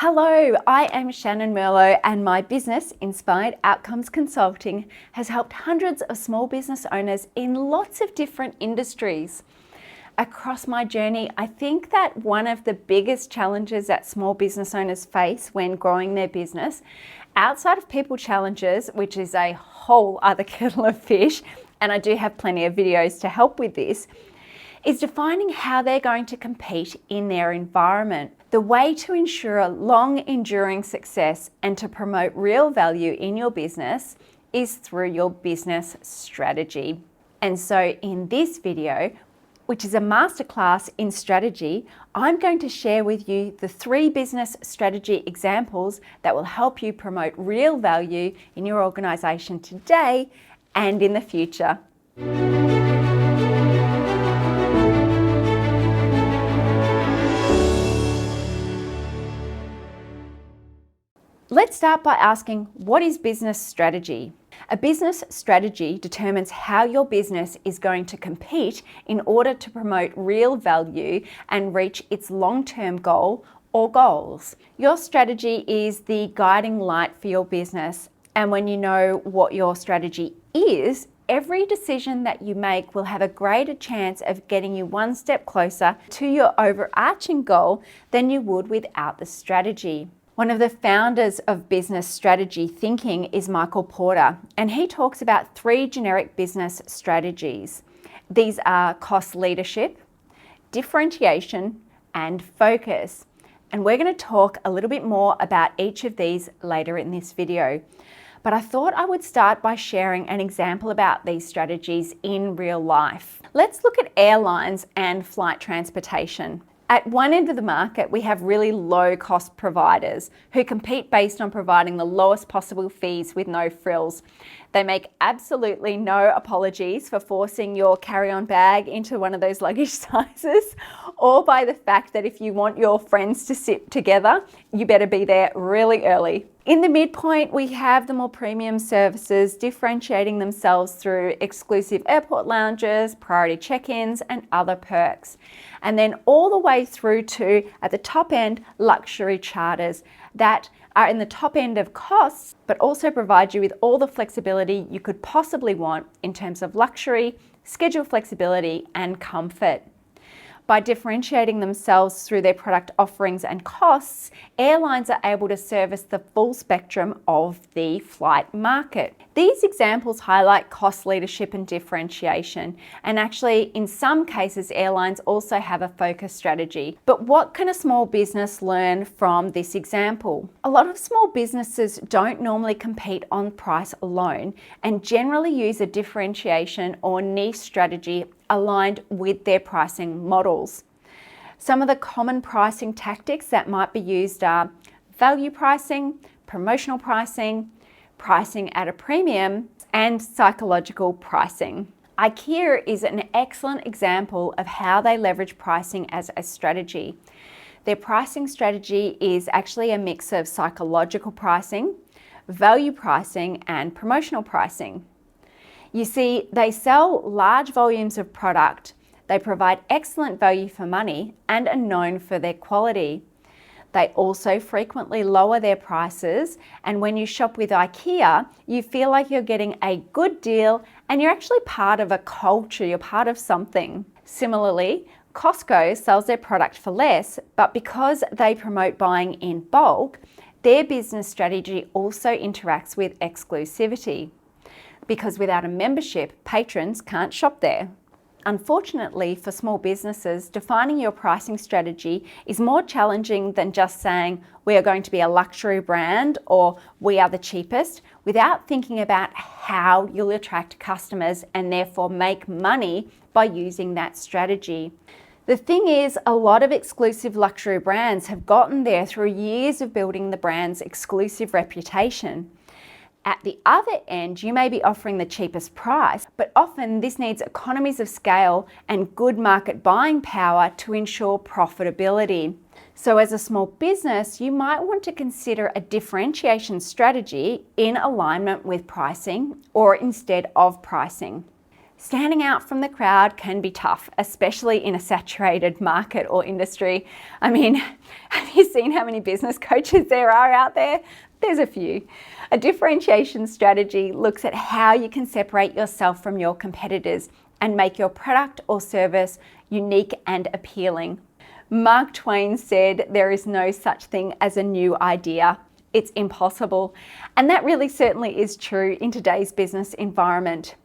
Hello, I am Shannon Merlot and my business, Inspired Outcomes Consulting, has helped hundreds of small business owners in lots of different industries. Across my journey, I think that one of the biggest challenges that small business owners face when growing their business, outside of people challenges, which is a whole other kettle of fish, and I do have plenty of videos to help with this, is defining how they're going to compete in their environment. The way to ensure long enduring success and to promote real value in your business is through your business strategy. And so in this video, which is a masterclass in strategy, I'm going to share with you the 3 business strategy examples that will help you promote real value in your organization today and in the future. Let's start by asking, what is business strategy? A business strategy determines how your business is going to compete in order to promote real value and reach its long-term goal or goals. Your strategy is the guiding light for your business, and when you know what your strategy is, every decision that you make will have a greater chance of getting you one step closer to your overarching goal than you would without the strategy. One of the founders of business strategy thinking is Michael Porter, and he talks about 3 generic business strategies. These are cost leadership, differentiation, and focus. And we're going to talk a little bit more about each of these later in this video. But I thought I would start by sharing an example about these strategies in real life. Let's look at airlines and flight transportation. At one end of the market, we have really low-cost providers who compete based on providing the lowest possible fees with no frills. They make absolutely no apologies for forcing your carry-on bag into one of those luggage sizes, or by the fact that if you want your friends to sit together, you better be there really early. In the midpoint, we have the more premium services differentiating themselves through exclusive airport lounges, priority check-ins, and other perks. And then all the way through to, at the top end, luxury charters that are in the top end of costs, but also provide you with all the flexibility you could possibly want in terms of luxury, schedule flexibility, and comfort. By differentiating themselves through their product offerings and costs, airlines are able to service the full spectrum of the flight market. These examples highlight cost leadership and differentiation, and actually in some cases airlines also have a focus strategy. But what can a small business learn from this example? A lot of small businesses don't normally compete on price alone and generally use a differentiation or niche strategy aligned with their pricing models. Some of the common pricing tactics that might be used are value pricing, promotional pricing, pricing at a premium, and psychological pricing. IKEA is an excellent example of how they leverage pricing as a strategy. Their pricing strategy is actually a mix of psychological pricing, value pricing, and promotional pricing. You see, they sell large volumes of product, they provide excellent value for money, and are known for their quality. They also frequently lower their prices, and when you shop with IKEA, you feel like you're getting a good deal and you're actually part of a culture, you're part of something. Similarly, Costco sells their product for less, but because they promote buying in bulk, their business strategy also interacts with exclusivity. Because without a membership, patrons can't shop there. Unfortunately, for small businesses, defining your pricing strategy is more challenging than just saying we are going to be a luxury brand or we are the cheapest, without thinking about how you'll attract customers and therefore make money by using that strategy. The thing is, a lot of exclusive luxury brands have gotten there through years of building the brand's exclusive reputation. At the other end, you may be offering the cheapest price, but often this needs economies of scale and good market buying power to ensure profitability. So as a small business, you might want to consider a differentiation strategy in alignment with pricing or instead of pricing. Standing out from the crowd can be tough, especially in a saturated market or industry. I mean, have you seen how many business coaches there are out there? There's a few. A differentiation strategy looks at how you can separate yourself from your competitors and make your product or service unique and appealing. Mark Twain said, "There is no such thing as a new idea. It's impossible." And that really certainly is true in today's business environment.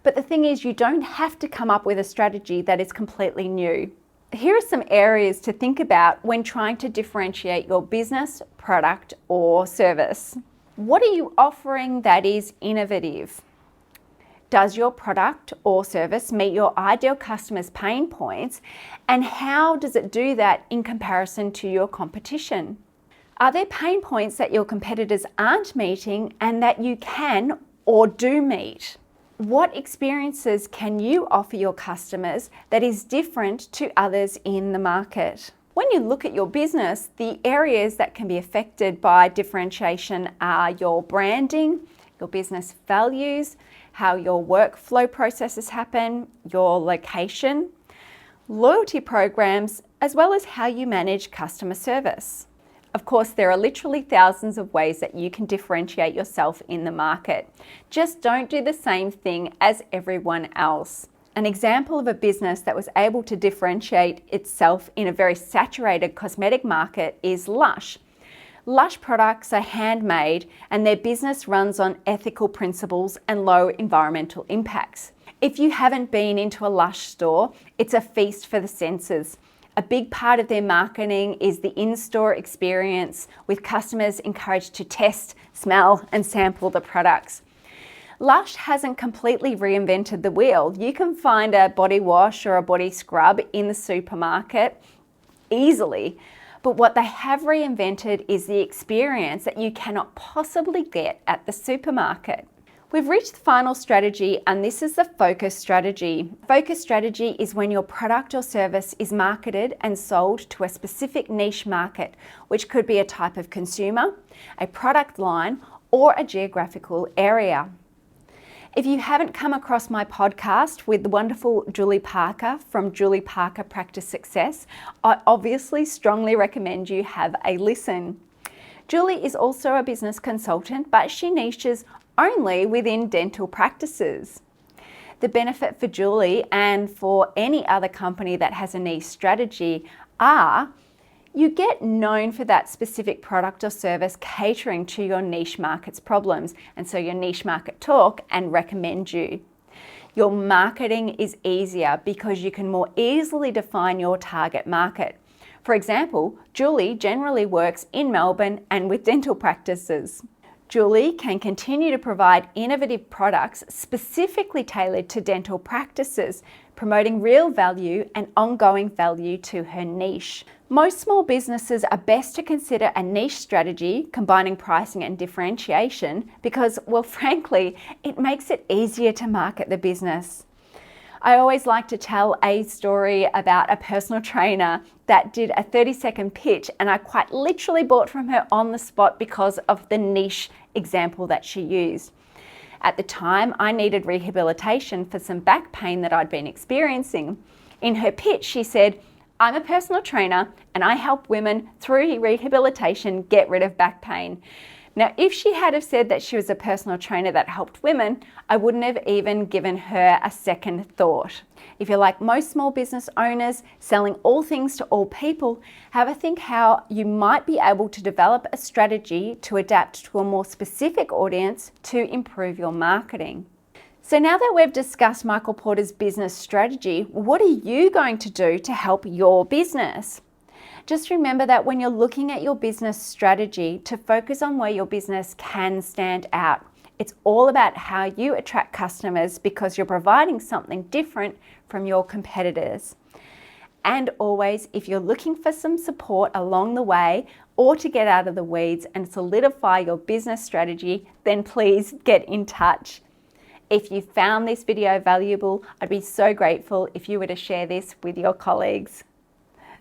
But the thing is, you don't have to come up with a strategy that is completely new. Here are some areas to think about when trying to differentiate your business, product, or service. What are you offering that is innovative? Does your product or service meet your ideal customer's pain points? And how does it do that in comparison to your competition? Are there pain points that your competitors aren't meeting and that you can or do meet? What experiences can you offer your customers that is different to others in the market? When you look at your business, the areas that can be affected by differentiation are your branding, your business values, how your workflow processes happen, your location, loyalty programs, as well as how you manage customer service. Of course, there are literally thousands of ways that you can differentiate yourself in the market. Just don't do the same thing as everyone else. An example of a business that was able to differentiate itself in a very saturated cosmetic market is Lush. Lush products are handmade and their business runs on ethical principles and low environmental impacts. If you haven't been into a Lush store, it's a feast for the senses. A big part of their marketing is the in-store experience, with customers encouraged to test, smell, and sample the products. Lush hasn't completely reinvented the wheel. You can find a body wash or a body scrub in the supermarket easily, but what they have reinvented is the experience that you cannot possibly get at the supermarket. We've reached the final strategy, and this is the focus strategy. Focus strategy is when your product or service is marketed and sold to a specific niche market, which could be a type of consumer, a product line, or a geographical area. If you haven't come across my podcast with the wonderful Julie Parker from Julie Parker Practice Success, I obviously strongly recommend you have a listen. Julie is also a business consultant, but she niches only within dental practices. The benefit for Julie and for any other company that has a niche strategy are you get known for that specific product or service catering to your niche market's problems, and so your niche market talk and recommend you. Your marketing is easier because you can more easily define your target market. For example, Julie generally works in Melbourne and with dental practices. Julie can continue to provide innovative products specifically tailored to dental practices, promoting real value and ongoing value to her niche. Most small businesses are best to consider a niche strategy combining pricing and differentiation because, well, frankly, it makes it easier to market the business. I always like to tell a story about a personal trainer that did a 30-second pitch, and I quite literally bought from her on the spot because of the niche example that she used. At the time, I needed rehabilitation for some back pain that I'd been experiencing. In her pitch, she said, "I'm a personal trainer and I help women through rehabilitation get rid of back pain." Now, if she had have said that she was a personal trainer that helped women, I wouldn't have even given her a second thought. If you're like most small business owners, selling all things to all people, have a think how you might be able to develop a strategy to adapt to a more specific audience to improve your marketing. So now that we've discussed Michael Porter's business strategy, what are you going to do to help your business? Just remember that when you're looking at your business strategy, to focus on where your business can stand out. It's all about how you attract customers because you're providing something different from your competitors. And always, if you're looking for some support along the way or to get out of the weeds and solidify your business strategy, then please get in touch. If you found this video valuable, I'd be so grateful if you were to share this with your colleagues.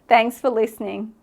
Thanks for listening.